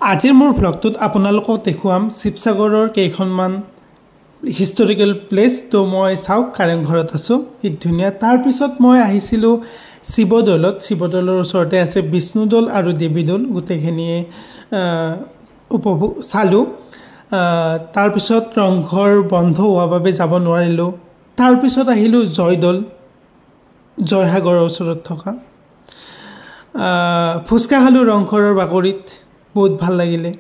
আজিৰ মোৰ ব্লগটোত আপোনালোকক দেখুৱাম শিৱসাগৰৰ কেইখনমান হিষ্টৰিকেল প্লেচ। তো মই চাওক কাৰেংঘৰত আছোঁ, কি ধুনীয়া। তাৰপিছত মই আহিছিলোঁ শিৱদৌলত। শিৱদৌলৰ ওচৰতে আছে বিষ্ণুদৌল আৰু দেৱীদৌল, গোটেইখিনিয়ে উপভোগ চালোঁ। তাৰপিছত ৰংঘৰ বন্ধ হোৱাৰ বাবে যাব নোৱাৰিলোঁ। তাৰপিছত আহিলোঁ জয়দৌল, জয়সাগৰৰ ওচৰত থকা। ফুচকা খালোঁ ৰংঘৰৰ বাকৰিত, বহুত ভাল লাগিলে।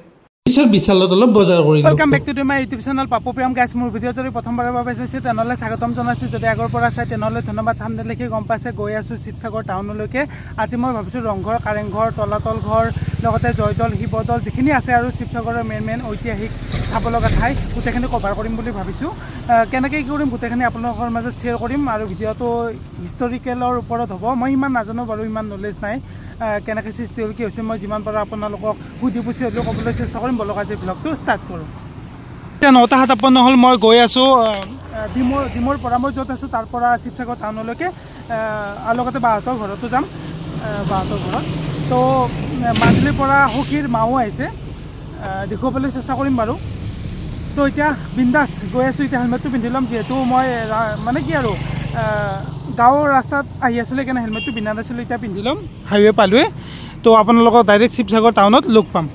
পিছত বিশালত অলপ বজাৰ কৰিলোঁ। Welcome back to my YouTube channel Papu Priyam guys. মোৰ ভিডিঅ' যদি প্ৰথমবাৰৰ বাবে চাইছে তেনেহ'লে স্বাগতম জনাইছোঁ। যদি আগৰ পৰা চাই তেনেহ'লে ধন্যবাদ। থাম্বনেইল দেখি গম পাইছে গৈ আছোঁ শিৱসাগৰ টাউনলৈকে। আজি মই ভাবিছোঁ ৰংঘৰ, কাৰেংঘৰ, তলাতল ঘৰ, লগতে জয়দৌল, শিৱদৌল যিখিনি আছে আৰু শিৱসাগৰৰ মেইন ঐতিহাসিক চাব লগা ঠাই গোটেইখিনি কভাৰ কৰিম বুলি ভাবিছোঁ। কেনেকৈ কি কৰিম গোটেইখিনি আপোনালোকৰ মাজত শ্বেয়াৰ কৰিম আৰু ভিডিঅ'টো হিষ্টৰিকেলৰ ওপৰত হ'ব। মই ইমান নাজানো বাৰু, ইমান নলেজ নাই কেনেকৈ সৃষ্টি হ'ল, কি হৈছে। মই যিমান পাৰোঁ আপোনালোকক সুধি পুছি হ'লেও ক'বলৈ চেষ্টা কৰিম। বলক আজি ব্লগটো ষ্টাৰ্ট কৰোঁ। এতিয়া 9:57 হ'ল, মই গৈ আছোঁ ডিমৌৰ পৰা। মই য'ত আছোঁ তাৰ পৰা শিৱসাগৰ টাউনলৈকে, আৰু লগতে বাহঁতৰ ঘৰতো যাম, বাহঁতৰ ঘৰত। তো মাজুলীৰ পৰা সখীৰ মাও আহিছে, দেখুৱাবলৈ চেষ্টা কৰিম বাৰু। তো এতিয়া বিন্দাছ গৈ আছোঁ। এতিয়া হেলমেটটো পিন্ধি ল'ম, যিহেতু মই মানে কি আৰু গাঁৱৰ ৰাস্তাত আহি আছিলোঁ, সেইকাৰণে হেলমেটটো পিন্ধা নাছিলোঁ। এতিয়া পিন্ধি ল'ম, হাইৱে পালোৱে। তো আপোনালোকক ডাইৰেক্ট শিৱসাগৰ টাউনত লগ পাম।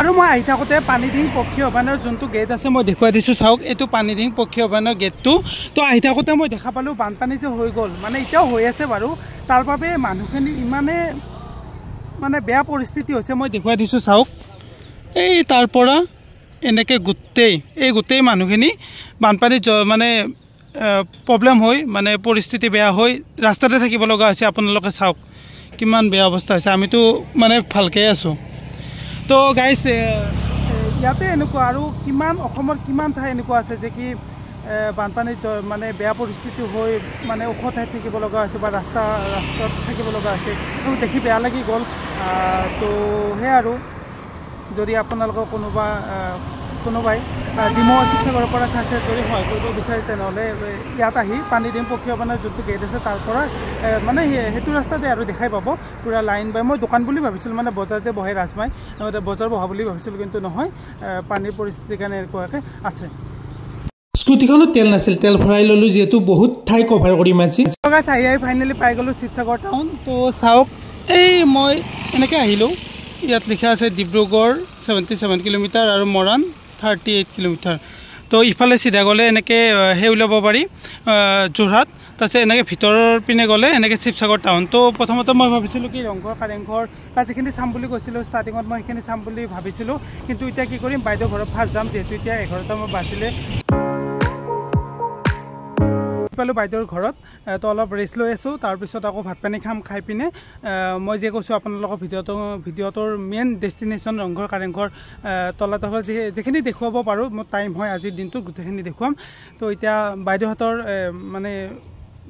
আৰু মই আহি থাকোঁতে পানীডিং পক্ষী অভয়াৰণ্যৰ যোনটো গেট আছে মই দেখুৱাই দিছোঁ, চাওক এইটো পানীডিং পক্ষী অভয়াৰণ্যৰ গেটটো। তো আহি থাকোঁতে মই দেখা পালোঁ বানপানী যে হৈ গ'ল, মানে এতিয়াও হৈ আছে বাৰু। তাৰ বাবে মানুহখিনি ইমানে মানে বেয়া পৰিস্থিতি হৈছে, মই দেখুৱাই দিছোঁ চাওক। এই তাৰ পৰা এনেকৈ গোটেই মানুহখিনি বানপানীত মানে প্ৰব্লেম হৈ, মানে পৰিস্থিতি বেয়া হৈ ৰাস্তাতে থাকিব লগা হৈছে। আপোনালোকে চাওক কিমান বেয়া অৱস্থা হৈছে। আমিতো মানে ভালকৈ আছোঁ। তো গাইছ ইয়াতে এনেকুৱা আৰু কিমান অসমৰ কিমান ঠাই এনেকুৱা আছে যে কি বানপানীত মানে বেয়া পৰিস্থিতি হৈ মানে ওখ ঠাইত থাকিব লগা হৈছে বা ৰাস্তাত থাকিব লগা হৈছে। এইবোৰ দেখি বেয়া লাগি গ'ল। তো সেয়া আৰু যদি আপোনালোকৰ কোনোবাই ডিমৌ শিৱসাগৰৰ পৰা চাইছে, যদি সহায় কৰিব বিচাৰে তেনেহ'লে ইয়াত আহি পানীডিং পক্ষী অভয়াৰণ্যৰ যোনটো গেট আছে তাৰ পৰা মানে সেইটো ৰাস্তাতে আৰু দেখাই পাব পূৰা লাইন বাই। মই দোকান বুলি ভাবিছিলোঁ, মানে বজাৰ যে বহে ৰাজমাই, বজাৰ বহা বুলি ভাবিছিলোঁ, কিন্তু নহয়, পানীৰ পৰিস্থিতিৰ কাৰণে এনেকুৱাকৈ আছে। স্কুটিখনত তেল নাছিল, তেল ভৰাই ল'লোঁ, যিহেতু বহুত ঠাই কভাৰ কৰিম আজি। আহি ফাইনেলি পাই গ'লোঁ শিৱসাগৰ টাউন। তো চাওক, এই মই এনেকৈ আহিলোঁ। ইয়াত লিখা আছে ডিব্ৰুগড় 77 কিলোমিটাৰ আৰু মৰাণ 38 কিলোমিটাৰ। তো ইফালে চিধা গ'লে এনেকৈ সেই ওলাব পাৰি যোৰহাট, তাৰপিছত এনেকৈ ভিতৰৰ পিনে গ'লে এনেকৈ শিৱসাগৰ টাউন। তো প্ৰথমতে মই ভাবিছিলোঁ কি ৰংঘৰ, কাৰেংঘৰ বা যিখিনি চাম বুলি কৈছিলোঁ ষ্টাৰ্টিঙত, মই সেইখিনি চাম বুলি ভাবিছিলোঁ। কিন্তু এতিয়া কি কৰিম, বাইদেউ ঘৰত ফাৰ্ষ্ট যাম, যিহেতু এতিয়া 11টা বাজিলে। পালোঁ বাইদেউৰ ঘৰত। তো অলপ ৰেষ্ট লৈ আছোঁ, তাৰপিছত আকৌ ভাত পানী খাম। খাই পিনে মই যে কৈছোঁ আপোনালোকৰ ভিডিঅ'টোৰ মেইন ডেষ্টিনেশ্যন ৰংঘৰ, কাৰেংঘৰ, তলাতল ঘৰ যিখিনি দেখুৱাব পাৰোঁ, মোৰ টাইম হয় আজিৰ দিনটোত গোটেইখিনি দেখুৱাম। তো এতিয়া বাইদেউহঁতৰ মানে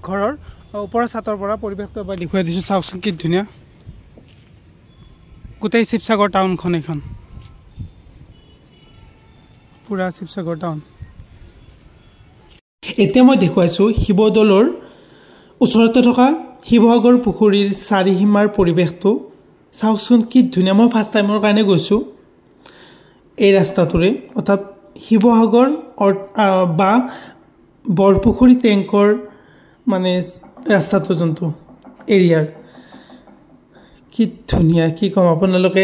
ঘৰৰ ওপৰৰ ছাতৰ পৰা পৰিৱেশটো এবাৰ দেখুৱাই দিছোঁ, চাওকচোন কি ধুনীয়া গোটেই শিৱসাগৰ টাউনখন। এইখন পূৰা শিৱসাগৰ টাউন। এতিয়া মই দেখুৱাইছোঁ শিৱদৌলৰ ওচৰতে থকা শিৱসাগৰ পুখুৰীৰ চাৰিসীমাৰ পৰিৱেশটো। চাওকচোন কি ধুনীয়া। মই ফাৰ্ষ্ট টাইমৰ কাৰণে গৈছোঁ এই ৰাস্তাটোৰে, অৰ্থাৎ শিৱসাগৰ বা বৰপুখুৰী টেংকৰ মানে ৰাস্তাটো যোনটো এৰিয়াৰ, কি ধুনীয়া, কি ক'ম। আপোনালোকে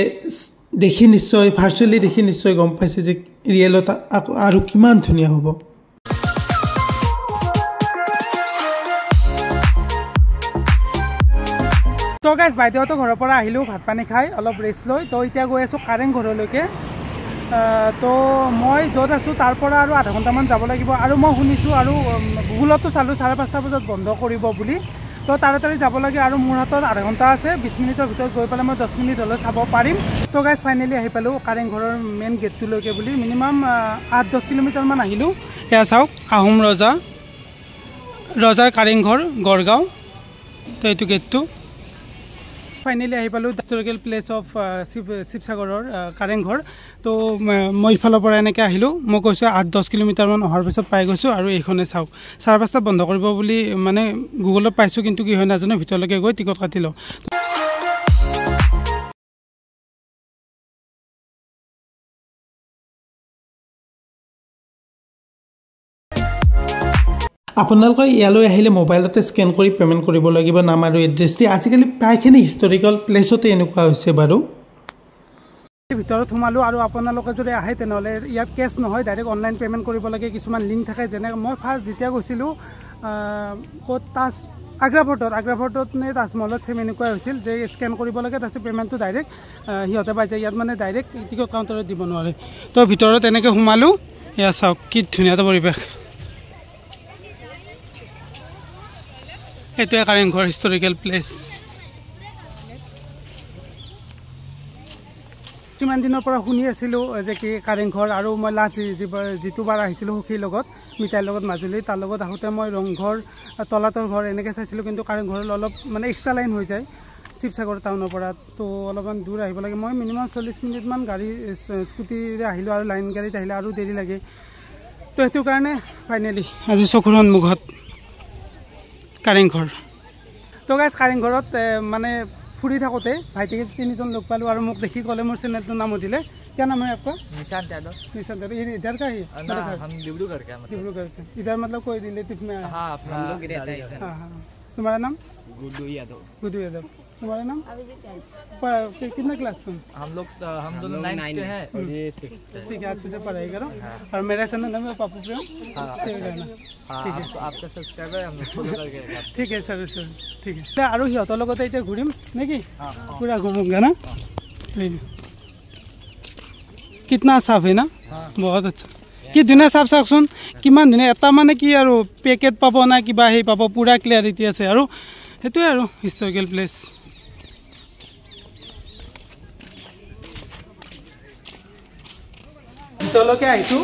দেখি নিশ্চয়, ভাৰ্চুৱেলি দেখি নিশ্চয় গম পাইছে যে ৰিয়েলত আৰু কিমান ধুনীয়া হ'ব। তো গাইছ বাইদেউহঁতৰ ঘৰৰ পৰা আহিলোঁ ভাত পানী খাই, অলপ ৰেষ্ট লৈ। তো এতিয়া গৈ আছোঁ কাৰেংঘৰলৈকে। তো মই য'ত আছোঁ তাৰ পৰা আৰু আধা ঘণ্টামান যাব লাগিব। আৰু মই শুনিছোঁ আৰু গুগলতো চালোঁ 5:30 বজাত বন্ধ কৰিব বুলি। তো তাড়াতাড়ি যাব লাগে আৰু মোৰ হাতত আধা ঘণ্টা আছে। 20 মিনিটৰ ভিতৰত গৈ পেলাই মই 10 মিনিট হ'লে চাব পাৰিম। তো গাইছ ফাইনেলি আহি পালোঁ কাৰেংঘৰৰ মেইন গেটটোলৈকে বুলি। মিনিমাম 8-10 কিলোমিটাৰমান আহিলোঁ। এয়া চাওক, আহোম ৰজাৰ কাৰেংঘৰ, গড়গাঁও। তো এইটো গেটটো ফাইনেলি আহি পালোঁ হিষ্টৰিকেল প্লেচ অফ শিৱসাগৰৰ কাৰেংঘৰ। তো মই ইফালৰ পৰা এনেকৈ আহিলোঁ। মই কৈছোঁ 8-10 কিলোমিটাৰমান অহাৰ পিছত পাই গৈছোঁ। আৰু এইখনে চাওক, 5:30 বন্ধ কৰিব বুলি মানে গুগলত পাইছোঁ, কিন্তু কি হয় নাজানো। ভিতৰলৈকে গৈ টিকট কাটি লওঁ। আপোনালোকে ইয়ালৈ আহিলে মোবাইলতে স্কেন কৰি পে'মেণ্ট কৰিব লাগিব নাম আৰু এড্ৰেছ দি আজিকালি প্ৰায়খিনি হিষ্টৰিকেল প্লেচতে এনেকুৱা হৈছে বাৰু ভিতৰত সোমালোঁ আৰু আপোনালোকে যদি আহে তেনেহ'লে ইয়াত কেছ নহয় ডাইৰেক্ট অনলাইন পে'মেণ্ট কৰিব লাগে কিছুমান লিংক থাকে যেনে মই ফাৰ্ষ্ট যেতিয়া গৈছিলোঁ ক'ত আগ্ৰা ফৰ্টত নে তাজমহলত চেম এনেকুৱাই হৈছিল যে স্কেন কৰিব লাগে তাৰপিছত পে'মেণ্টটো ডাইৰেক্ট সিহঁতে পাই যায় ইয়াত মানে ডাইৰেক্ট টিকট কাউণ্টাৰত দিব নোৱাৰে তো ভিতৰত এনেকৈ সোমালোঁ এয়া চাওক কি ধুনীয়া এটা পৰিৱেশ এইটোৱে কাৰেংঘৰ হিষ্টৰিকেল প্লেচ কিমান দিনৰ পৰা শুনি আছিলোঁ যে কি কাৰেংঘৰ আৰু মই লাষ্ট যিটো বাৰ আহিছিলোঁ সখীৰ লগত মিঠাইৰ লগত মাজুলী তাৰ লগত আহোঁতে মই ৰংঘৰ তলাতল ঘৰ এনেকৈ চাইছিলোঁ কিন্তু কাৰেংঘৰৰ অলপ মানে এক্সট্ৰা লাইন হৈ যায় শিৱসাগৰ টাউনৰ পৰা তো অলপমান দূৰ আহিব লাগে মই মিনিমাম 40 মিনিটমান গাড়ী স্কুটিৰে আহিলোঁ আৰু লাইন গাড়ীত আহিলে আৰু দেৰি লাগে তো সেইটো কাৰণে ফাইনেলি আজি চকুৰ সন্মুখত কাৰেংঘৰ তো গাইজ কাৰেংঘৰত মানে ফুৰি থাকোঁতে ভাইটিকে 3জন লগ পালোঁ আৰু মোক দেখি ক'লে মোৰ চেনেলটোৰ নাম সুধিলে क्या नाम है आपका निशांत यादव इधर का ही हम डिब्रूगढ़ का इधर मतलब कोई रिलेटिव में हाँ तुम्हारा नाम गुड्डू यादव तुम्हारा नाम कितना क्लास तुम हम दोनों 9th के हैं और ये 6th ठीक है अच्छे से पढ़ाई करो और मेरा चैनल नाम है पापू प्रेम ठीक है आपका सब्सक्राइबर हम फॉलो करके ठीक है सर ठीक है और সিহঁতৰ লগতে এতিয়া ঘূৰিম নেকি পুৰা ঘূমুংগা না कितना साफ है ना बहुत अच्छा कि धुनीया साफ चाওকচোন কিমান ধুনীয়া এটা মানে কি আৰু পেকেট পাব না কিবা হেই পাব পুৰা ক্লিয়াৰিটি আছে আৰু হেতুৱে আৰু হিষ্টৰিকেল প্লেচ তলকে আহিছো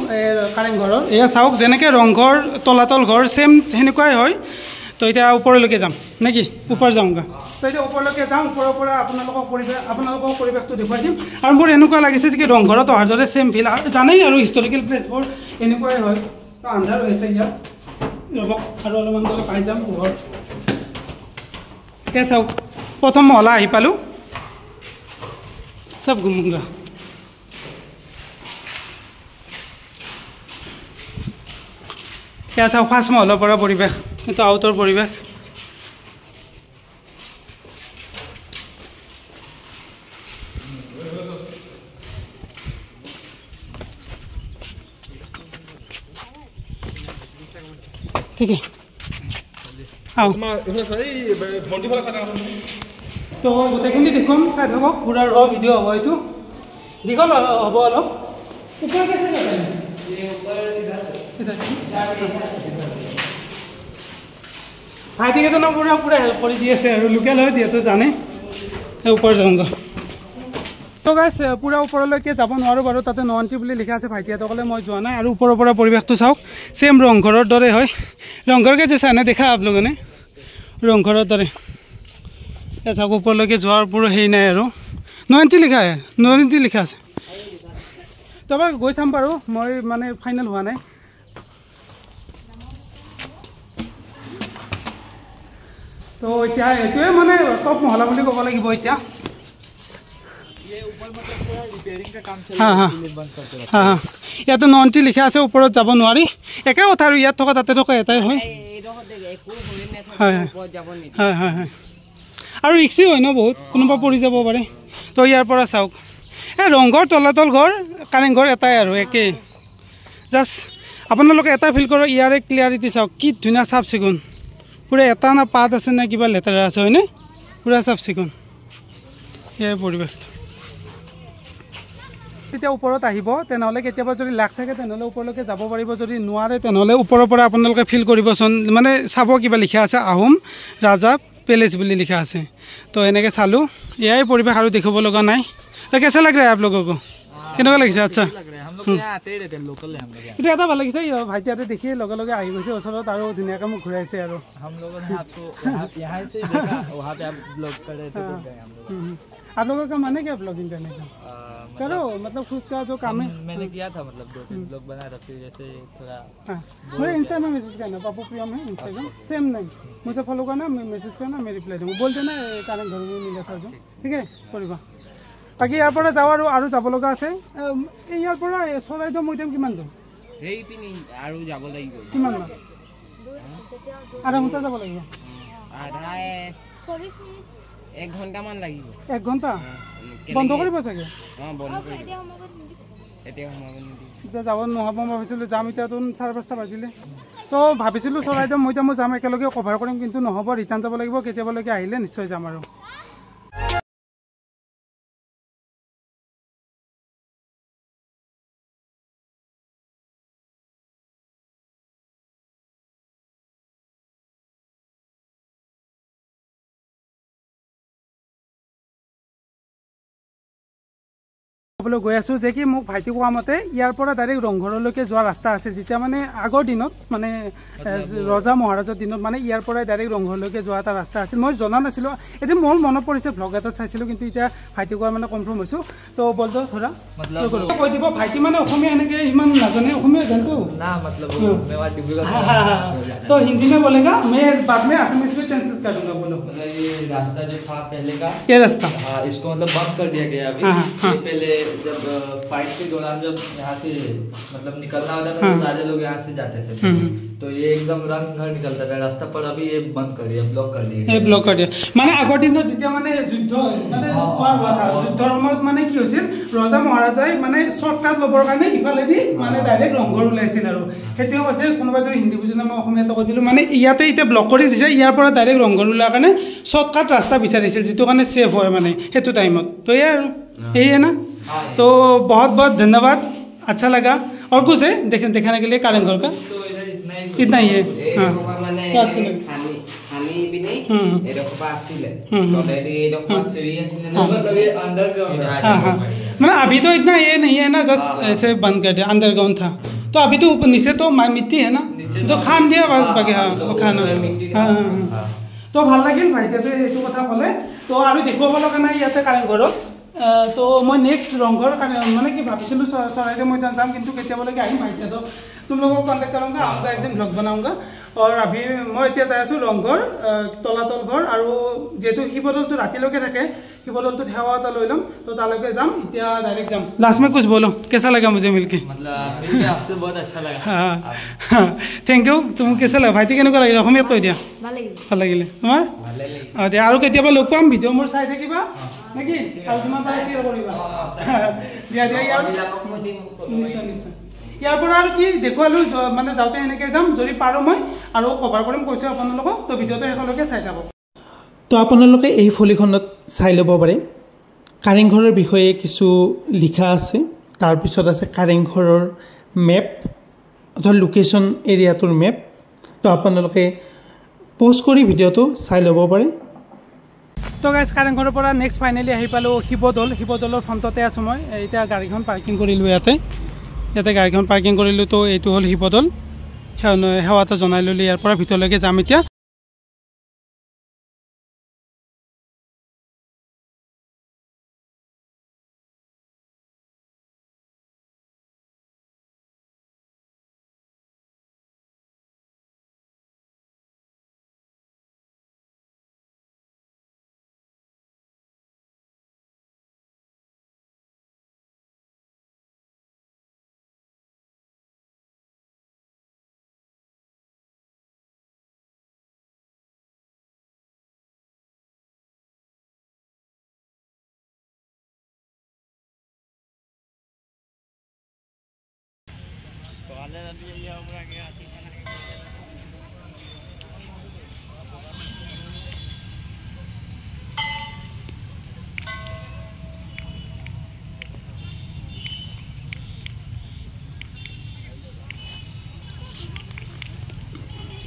কাৰেংঘৰৰ এয়া চাওক যেনেকৈ ৰংঘৰ তলাতল ঘৰ সেম হেনেকুৱাই হয় তো এতিয়া ওপৰলৈকে যাম নেকি ওপৰ যাওঁগা তো এতিয়া ওপৰলৈকে যাওঁ ওপৰৰ পৰা আপোনালোকক পৰিৱেশটো দেখুৱাই দিম আৰু মোৰ এনেকুৱা লাগিছে যে কি ৰংঘৰত অহাৰ দৰে সেম ফিল আৰু জানেই আৰু হিষ্টৰিকেল প্লেচবোৰ এনেকুৱাই হয় তো আন্ধাৰ হৈছে ইয়াত ৰবক আৰু অলপমান গ'লে পাই যাম পোহৰ এতিয়া চাওক প্ৰথম মহলা আহি পালোঁ চব ঘুমুংগা এতিয়া চাওক ফাৰ্ষ্ট মহলৰ পৰা পৰিৱেশ এইটো আউটৰ পৰিৱেশ ठीक है आओ तो गोटेखिनि देखुৱাম চাই থাকক পুৰা ৰ ভিডিঅ' হ'ব এইটো দীঘল হ'ব অলপ ওপৰ কেছে যাবে ये ऊपर इधर ভাইটি কেজনৰ পুৰা হেল্প কৰি দি আছে আৰু লোকেল হয় দিয়েতো জানে ওপৰ যাওঁগা তো গাইছ পুৰা ওপৰলৈকে যাব নোৱাৰোঁ বাৰু তাতে নন্টি বুলি লিখা আছে ভাইটিহঁতকলে মই যোৱা নাই আৰু ওপৰৰ পৰা পৰিৱেশটো চাওক সেম ৰংঘৰৰ দৰে হয় ৰংঘৰ কে জেসা না দেখা आप लोगों ने ৰংঘৰৰ দৰে এ চাওক ওপৰলৈকে যোৱাৰ পুৰো হেই নাই আৰু নন্টি লিখা আছে তবে গৈ চাম বাৰু মই মানে ফাইনেল হোৱা নাই তো এতিয়া এটোৱে মানে টপ মহলা বুলি ক'ব লাগিব এতিয়া ইয়াতে নন্টি লিখা আছে ওপৰত যাব নোৱাৰি একে কথা আৰু ইয়াত থকা তাতে থকা এটাই হয় আৰু ৰিক্সি হয় ন বহুত কোনোবা পৰি যাব পাৰে তো ইয়াৰ পৰা চাওক এই ৰংঘৰ তলাতল ঘৰ কাৰেংঘৰ এটাই আৰু একে জাষ্ট আপোনালোকে এটা ফিল কৰক ইয়াৰে ক্লিয়াৰিটি চাওক কি ধুনীয়া চাফ চিকুণ পুৰা এটা না পাত আছে না কিবা লেতেৰা আছে হয়নে পুৰা চাফ চিকুণ ইয়াৰ পৰিৱেশটো তেতিয়া ওপৰত আহিব তেনেহ'লে কেতিয়াবা যদি লাগ থাকে তেনেহ'লে ওপৰলৈকে যাব পাৰিব যদি নোৱাৰে তেনেহ'লে ওপৰৰ পৰা আপোনালোকে ফিল কৰিবচোন মানে চাব কিবা লিখা আছে আহোম ৰাজা পেলেচ বুলি লিখা আছে তো এনেকৈ চালোঁ এয়াই পৰিৱেশ আৰু দেখিব লগা নাই তো কেঁচা লাগ ৰা आप लोगों को কেনেকুৱা লাগিছে আচ্ছা এইটো এটা ভাল লাগিছে ভাইটিহঁতে দেখি লগে লগে আহি গৈছে ওচৰত আৰু ধুনীয়াকৈ মোক ঘূৰাইছে আৰু आप लोगों का मन है क्या ब्लॉगिंग करने का करो मतलब खुद का जो काम है मैंने किया था मतलब 2-3 ब्लॉग बनाया था फिर जैसे थोड़ा मुझे इंस्टा में मैसेज करना पापू प्रियम है इंस्टाग्राम सेम नहीं मुझे फॉलो करना मैं मैसेज करना मैं रिप्लाई दूँगा बोल देना कारण घर में मिला था जो ठीक है কৰিবা বাকি ইয়াৰ পৰা যাওঁ আৰু যাব লগা আছে ইয়াৰ পৰা চৰাইদেউ মৈদাম কিমান দূৰ এই পিনি আৰু যাব লাগিব কিমান মান আধা ঘণ্টা যাব লাগিব আধা 40 মিনিট 1 ঘণ্টা মান লাগিব 1 ঘণ্টা বন্ধ কৰিব চাগে বন্ধ কৰি এতিয়া সোমাব নিদি এতিয়া যাব নহ'ব মই ভাবিছিলোঁ যাম এতিয়াতো 5:30 বাজিলে তো ভাবিছিলোঁ চৰাইদেউ মই যাম একেলগে কভাৰ কৰিম কিন্তু নহ'ব ৰিটাৰ্ণ যাব লাগিব কেতিয়াবালৈকে আহিলে নিশ্চয় যাম আৰু গৈ আছোঁ যে কি মোক ভাইটি কোৱা মতে ইয়াৰ পৰা ডাইৰেক্ট ৰংঘৰলৈকে যোৱা ৰাস্তা আছে যেতিয়া মানে আগৰ দিনত মানে ৰজা মহাৰাজাৰ দিনত মানে ইয়াৰ পৰাই ডাইৰেক্ট ৰংঘৰলৈকে যোৱা এটা ৰাস্তা আছিল মই জনা নাছিলোঁ এতিয়া মোৰ মনত পৰিছে ভ্লগ এটাত চাইছিলোঁ কিন্তু এতিয়া ভাইটি কোৱাৰ মানে কনফাৰ্ম হৈছোঁ তো বলতো ধৰা কৈ দিব ভাইটি মানে অসমীয়া এনেকৈ ইমান নাজানে অসমীয়া জানতো ना मतलब मैं डिब्रूगढ़ तो हिंदी में बोलेगा मैं बाद में असमीज में ट्रांसलेट कर दूंगा बोलो मतलब ये रास्ता जो था पहले का ये रास्ता हाँ इसको मतलब बंद कर दिया गया अभी ये पहले जब फाइट के दौरान जब यहाँ से मतलब निकलना होता था तो सारे लोग यहाँ से जाते थे तो ये एकदम रंग घर निकलता था रास्ता पर अभी ये बंद कर दिया ब्लॉक कर दिया ये ब्लॉक कर दिया माने আগৰ দিনত যেতিয়া মানে যুদ্ধ মানে যুদ্ধৰ সময়ত মানে কি হৈছিল ৰজা মহাৰাজাই মানে শৰ্টকাট লবৰ কাৰণে ইফালেদি মানে ডাইৰেক্ট ৰংঘৰ ওলাইছিল আৰু হেতিও আছে কোনোবা যদি হিন্দী বুজি না মই অসমীয়াতে কৈ দিলোঁ মানে ইয়াতে এতিয়া ব্লক কৰি দিছে ইয়াৰ পৰা ডাইৰেক্ট ৰংঘৰ ওলোৱাৰ কাৰণে শৰ্টকাট ৰাস্তা বিচাৰিছিল যিটো কাৰণে সেফ হয় মানে হেতু টাইমত তো ये यार यही है ना तो बहुत बहुत धन्यवाद अच्छा लगा और कुछ है दिखाने के लिए कारेंघर का तो इतना ही है हाँ মানে খানি বিনে এরকম আসিলে তলেদি এরকম সিঁড়ি আসিলে मतलब ये अंडरग्राउंड हाँ हाँ मतलब अभी तो इतना ये नहीं है ना जस्ट ऐसे बंद कर दिया अंडरग्राउंड था तो अभी तो ऊपर नीचे तो मिट्टी है ना तो खान दिया बस बाकी हाँ खाना हाँ हाँ तो ভাল লাগিল ভাইটিয়ে এইটো কথা ক'লে তো আৰু দেখুৱাব লগা নাই ইয়াতে কাৰেংঘৰত তো মই নেক্সট ৰংঘৰ মানে কি ভাবিছিলোঁ চৰাইদেউ মৈদান যাম কিন্তু কেতিয়াবালৈকে আহিম ভাইটিয়ে তো तुम लोगों को कॉन्टेक्ट करूँगा आऊँगा एक दिन ब्लॉग बनाऊँगा और अभी मैं এতিয়া যাই আছোঁ ৰংঘৰ তলাতল ঘৰ আৰু যেহেতু শিৱদৌলটো ৰাতিলৈকে থাকে শিৱদৌলটোত সেৱা এটা লৈ ল'ম তো তালৈকে যাম এতিয়া ডাইৰেক্ট যাম लास्ट में कुछ बोलो कैसा लगा मुझे मिलके मतलब मिलके आपसे बहुत अच्छा लगा हाँ थैंक यू तुम कैसा लगा भाইটি কেনেকুৱা লাগিল অসমীয়াত কৈ দিয়া ভাল লাগিলে তোমাৰ অঁ দিয়া আৰু কেতিয়াবা লগ পাম ভিডিঅ' মোৰ চাই থাকিবা নেকি আৰু তোমাৰ পৰা শ্বেয়াৰ কৰিবা দিয়া দিয়া নিশ্চয় নিশ্চয় ইয়াৰ পৰা আৰু কি দেখুৱালোঁ মানে যাওঁতে এনেকৈ যাম যদি পাৰোঁ মই আৰু কভাৰ কৰিম কৈছোঁ আপোনালোকক তো ভিডিঅ'টো শেষলৈকে চাই থাকক তো আপোনালোকে এই ফলিখনত চাই ল'ব পাৰে কাৰেংঘৰৰ বিষয়ে কিছু লিখা আছে তাৰপিছত আছে কাৰেংঘৰৰ মেপ অৰ্থাৎ লোকেশ্যন এৰিয়াটোৰ মেপ তো আপোনালোকে প'জ কৰি ভিডিঅ'টো চাই ল'ব পাৰে তো গাইজ কাৰেংঘৰৰ পৰা নেক্সট ফাইনেলি আহি পালোঁ শিৱদৌলৰ ফ্ৰণ্টতে আছোঁ মই এতিয়া গাড়ীখন পাৰ্কিং কৰিলোঁ ইয়াতে গাড়ীখন পাৰ্কিং কৰিলোঁ তো এইটো হ'ল শিৱদৌল সেৱা এটা জনাই ল'লোঁ ইয়াৰ পৰা ভিতৰলৈকে যাম এতিয়া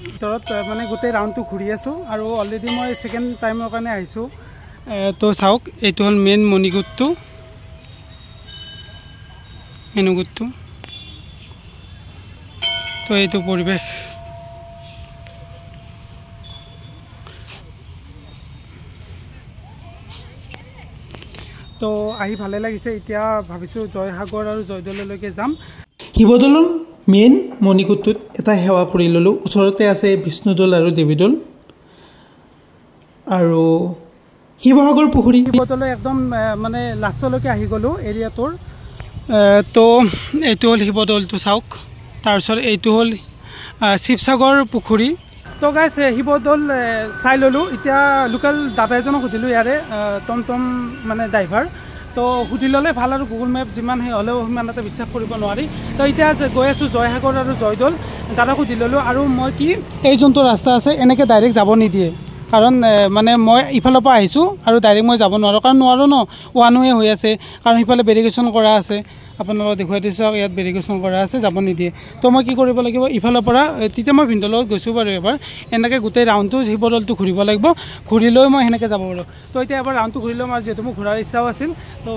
ভিতৰত মানে গোটেই ৰাউণ্ডটো ঘূৰি আছোঁ আৰু অলৰেডি মই ছেকেণ্ড টাইমৰ কাৰণে আহিছোঁ তো চাওক এইটো হ'ল মেইন মণিকূটটো তো এইটো পৰিৱেশ তো আহি ভালে লাগিছে এতিয়া ভাবিছোঁ জয়সাগৰ আৰু জয়দৌললৈকে যাম শিৱদৌলৰ মেইন মণিকূটটোত এটা সেৱা কৰি ল'লোঁ ওচৰতে আছে বিষ্ণুদৌল আৰু দেৱীদৌল আৰু শিৱসাগৰ পুখুৰী শিৱদৌলৰ একদম মানে লাষ্টলৈকে আহি গ'লোঁ এৰিয়াটোৰ তো এইটো হ'ল শিৱদৌলটো চাওক তাৰপিছত এইটো হ'ল শিৱসাগৰ পুখুৰী। তো গাইজ শিৱদৌল চাই ল'লোঁ। এতিয়া লোকেল দাদা এজনক সুধিলোঁ, ইয়াৰে টমটম মানে ড্ৰাইভাৰ। তো সুধি ল'লে ভাল আৰু গুগল মেপ যিমান সেই হ'লেও সিমান এটা বিশ্বাস কৰিব নোৱাৰি। তো এতিয়া গৈ আছোঁ জয়সাগৰ আৰু জয়দৌল। দাদাক সুধি ল'লোঁ আৰু মই কি এই যোনটো ৰাস্তা আছে এনেকৈ ডাইৰেক্ট যাব নিদিয়ে, কাৰণ মানে মই ইফালৰ পৰা আহিছোঁ আৰু ডাইৰেক্ট মই যাব নোৱাৰোঁ, কাৰণ নোৱাৰোঁ ন, ওৱান ৱে হৈ আছে, কাৰণ সিফালে বেৰিকেশ্যন কৰা আছে। আপোনালোকক দেখুৱাই দিছোঁ, ইয়াত বেৰিকেশ্যন কৰা আছে, যাব নিদিয়ে। তো মই কি কৰিব লাগিব, ইফালৰ পৰা তেতিয়া মই ভিনদেউৰ লগত গৈছোঁ বাৰু এবাৰ, এনেকৈ গোটেই ৰাউণ্ডটো শিৱদৌলটো ঘূৰিব লাগিব, ঘূৰি লৈ মই সেনেকৈ যাব পাৰোঁ। তো এতিয়া এবাৰ ৰাউণ্ডটো ঘূৰি ল'ম, আৰু যিহেতু মোৰ ঘূৰাৰ ইচ্ছাও আছিল। তো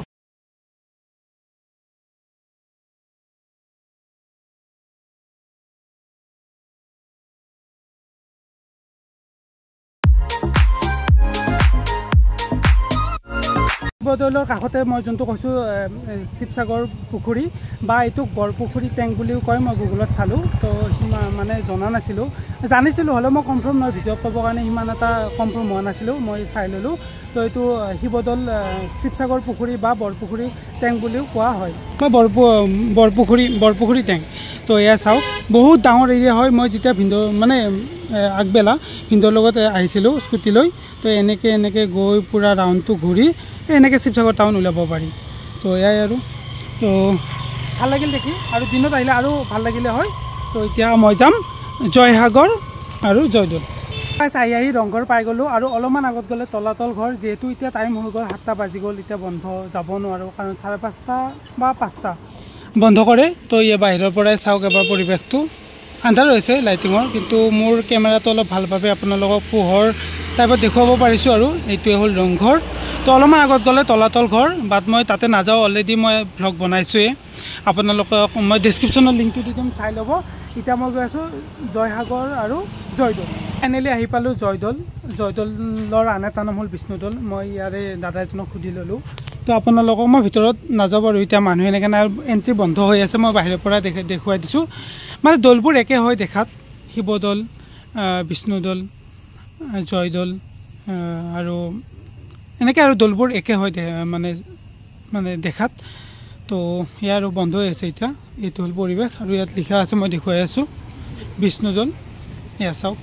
শিৱদৌলৰ কাষতে মই যোনটো কৈছোঁ শিৱসাগৰ পুখুৰী বা এইটোক বৰপুখুৰী টেংক বুলিও কয়, মই গুগলত চালোঁ। তো মানে জনা নাছিলোঁ, জানিছিলোঁ হ'লেও মই কনফাৰ্ম নহয়, ভিডিঅ'ত ক'বৰ কাৰণে সিমান এটা কনফাৰ্ম হোৱা নাছিলোঁ। মই চাই ল'লোঁ। তো এইটো শিৱদৌল শিৱসাগৰ পুখুৰী বা বৰপুখুৰী টেংক বুলিও কোৱা হয়, বা বৰপুখুৰী টেংক। তো এয়া চাওক, বহুত ডাঙৰ এৰিয়া হয়। মই যেতিয়া ভিনদেউ মানে আগবেলা ভিনদেউৰ লগত আহিছিলোঁ স্কুটি লৈ, তো এনেকৈ গৈ পূৰা ৰাউণ্ডটো ঘূৰি এনেকৈ শিৱসাগৰ টাউন ওলাব পাৰি। তো এয়াই আৰু, তো ভাল লাগিল দেখি, আৰু দিনত আহিলে আৰু ভাল লাগিলে হয়। তো এতিয়া মই যাম জয়সাগৰ আৰু জয়দৌল। আহি ৰংঘৰ পাই গ'লোঁ, আৰু অলপমান আগত গ'লে তলাতল ঘৰ। যিহেতু এতিয়া টাইম হৈ গ'ল, 7টা বাজি গ'ল, এতিয়া বন্ধ, যাব নোৱাৰোঁ, কাৰণ 5:30 বা 5টা বন্ধ কৰে। তো এই বাহিৰৰ পৰাই চাওক এবাৰ পৰিৱেশটো, আন্ধাৰ হৈছে লাইটিঙৰ, কিন্তু মোৰ কেমেৰাটো অলপ ভালভাৱে আপোনালোকক পোহৰ টাইপত দেখুৱাব পাৰিছোঁ। আৰু এইটোৱে হ'ল ৰংঘৰ। তো অলপমান আগত গ'লে তলাতল ঘৰ, বাট মই তাতে নাযাওঁ, অলৰেডি মই ভ্লগ বনাইছোঁৱেই, আপোনালোকক মই ডেছক্ৰিপশ্যনৰ লিংকটো দি দিম, চাই ল'ব। এতিয়া মই গৈ আছোঁ জয়সাগৰ আৰু জয়দৌল। ফাইনেলি আহি পালোঁ জয়দৌল। জয়দৌলৰ আন এটা নাম হ'ল বিষ্ণুদৌল। মই ইয়াৰে দাদা এজনক সুধি ল'লোঁ। তো আপোনালোকক মই ভিতৰত নাযাওঁ বাৰু, এতিয়া মানুহ এনেকৈ নাই, এণ্ট্ৰি বন্ধ হৈ আছে, মই বাহিৰৰ পৰা দেখুৱাই দিছোঁ। মানে দৌলবোৰ একে হয় দেখাত, শিৱদৌল, বিষ্ণুদৌল, জয়দৌল, আৰু এনেকৈ আৰু দৌলবোৰ একে হয় মানে দেখাত। তো ইয়াৰ আৰু বন্ধ হৈ আছে এতিয়া। এইটো হ'ল পৰিৱেশ, আৰু ইয়াত লিখা আছে, মই দেখুৱাই আছোঁ বিষ্ণুদৌল। এয়া চাওক,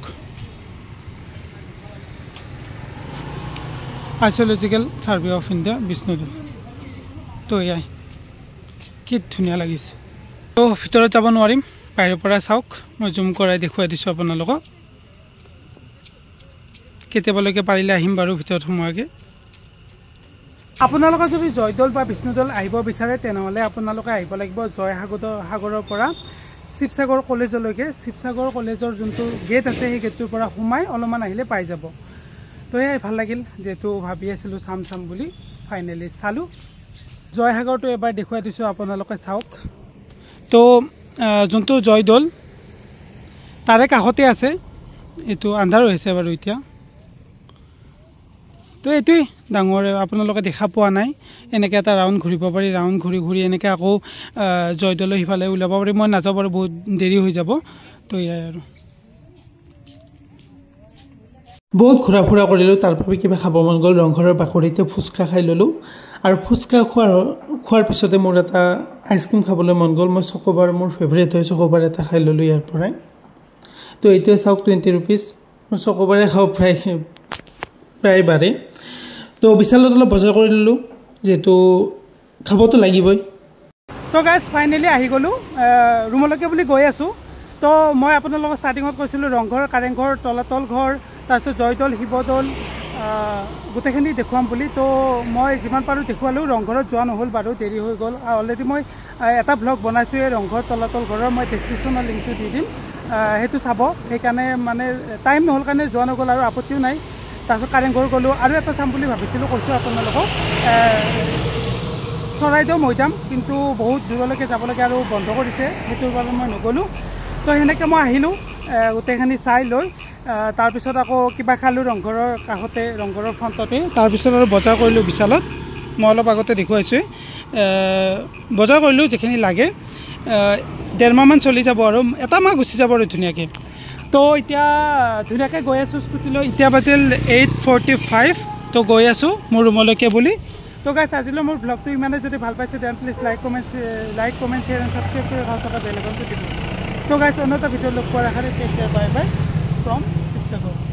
আৰ্চিঅলজিকেল ছাৰ্ভে অফ ইণ্ডিয়া বিষ্ণুদৌল। তো এয়াই, কি ধুনীয়া লাগিছে। তো ভিতৰত যাব নোৱাৰিম, বাহিৰৰ পৰা চাওক, মই জুম কৰাই দেখুৱাই দিছোঁ আপোনালোকক। কেতিয়াবালৈকে পাৰিলে আহিম বাৰু ভিতৰত সোমোৱাকৈ। আপোনালোকে যদি জয়দৌল বা বিষ্ণুদৌল আহিব বিচাৰে, তেনেহ'লে আপোনালোকে আহিব লাগিব জয়সাগৰৰ পৰা শিৱসাগৰ কলেজলৈকে। শিৱসাগৰ কলেজৰ যোনটো গেট আছে, সেই গেটটোৰ পৰা সোমাই অলপমান আহিলে পাই যাব। তো এয়াই, ভাল লাগিল, যিহেতু ভাবি আছিলোঁ চাম বুলি, ফাইনেলি চালোঁ। জয়সাগৰটো এবাৰ দেখুৱাই দিছোঁ, আপোনালোকে চাওক। তো যোনটো জয়দৌল তাৰে কাষতে আছে, এইটো আন্ধাৰ হৈছে বাৰু এতিয়া। তো এইটোৱেই ডাঙৰ, আপোনালোকে দেখা পোৱা নাই, এনেকৈ এটা ৰাউণ্ড ঘূৰিব পাৰি, ৰাউণ্ড ঘূৰি এনেকৈ আকৌ জয়দৌলৰ সিফালে ওলাব পাৰি। মই নাযাওঁ বাৰু, বহুত দেৰি হৈ যাব। তো এয়াই আৰু, বহুত ঘূৰা ফুৰা কৰিলোঁ, তাৰ বাবে কিবা খাব মন গ'ল। ৰংঘৰৰ বাকৰিতে ফুচকা খাই ল'লোঁ, আৰু ফুচকা খোৱাৰ পিছতে মোৰ এটা আইচক্ৰীম খাবলৈ মন গ'ল। মই চকোবাৰ, মোৰ ফেভৰেট হয়, চকোবাৰ এটা খাই ল'লোঁ ইয়াৰ পৰাই। তো এইটোৱে চাওক, 20 ৰুপিজ। মই চকোবাৰে খাওঁ প্ৰায় বাৰে। তো বিশালত অলপ বজাৰ কৰি ল'লোঁ, যিহেতু খাবতো লাগিবই। তো গাইজ ফাইনেলি আহি গ'লোঁ ৰুমলৈকে বুলি গৈ আছোঁ। তো মই আপোনালোকক ষ্টাৰ্টিঙত কৈছিলোঁ ৰংঘৰ, কাৰেংঘৰ, তলাতল ঘৰ, তাৰপিছত জয়দৌল, শিৱদৌল, গোটেইখিনি দেখুৱাম বুলি। তো মই যিমান পাৰোঁ দেখুৱালোঁ। ৰংঘৰত যোৱা নহ'ল বাৰু, দেৰি হৈ গ'ল। অলৰেডি মই এটা ভ্লগ বনাইছোঁ এই ৰংঘৰ তলাতল ঘৰৰ, মই ডেছক্ৰিপশ্যনৰ লিংকটো দি দিম, সেইটো চাব। সেইকাৰণে মানে টাইম নহ'ল কাৰণে যোৱা নগ'ল, আৰু আপত্তিও নাই। তাৰপিছত কাৰেংঘৰ গ'লোঁ, আৰু এটা চাম বুলি ভাবিছিলোঁ, কৈছোঁ আপোনালোকক চৰাইদেউ মৈদাম, কিন্তু বহুত দূৰলৈকে যাব লাগে আৰু বন্ধ কৰিছে, সেইটোৰ বাবে মই নগ'লোঁ। তো সেনেকৈ মই আহিলোঁ, গোটেইখিনি চাই লৈ। তাৰপিছত আকৌ কিবা খালোঁ ৰংঘৰৰ কাষতে, ৰংঘৰৰ ফ্ৰণ্টতে। তাৰপিছত আৰু বজাৰ কৰিলোঁ বিশালত, মই অলপ আগতে দেখুৱাইছোঁ। বজাৰ কৰিলোঁ যিখিনি লাগে, 1.5 মাহমান চলি যাব, আৰু এটা মাহ গুচি যাব আৰু ধুনীয়াকৈ। তো এতিয়া ধুনীয়াকৈ গৈ আছোঁ স্কুটি লৈ। এতিয়া বাজিল 8:45। তো গৈ আছোঁ মোৰ ৰুমলৈকে বুলি। তো গাইজ আজিলৈ মোৰ ব্লগটো ইমানে। যদি ভাল পাইছে then please like comment share and subscribe কৰি ভাল থকা বেল আইকনটো টিপক। তো গাইছ অন্য এটা ভিডিঅ' লগ পোৱাৰ আশাৰে take care bye bye from Sivasagar.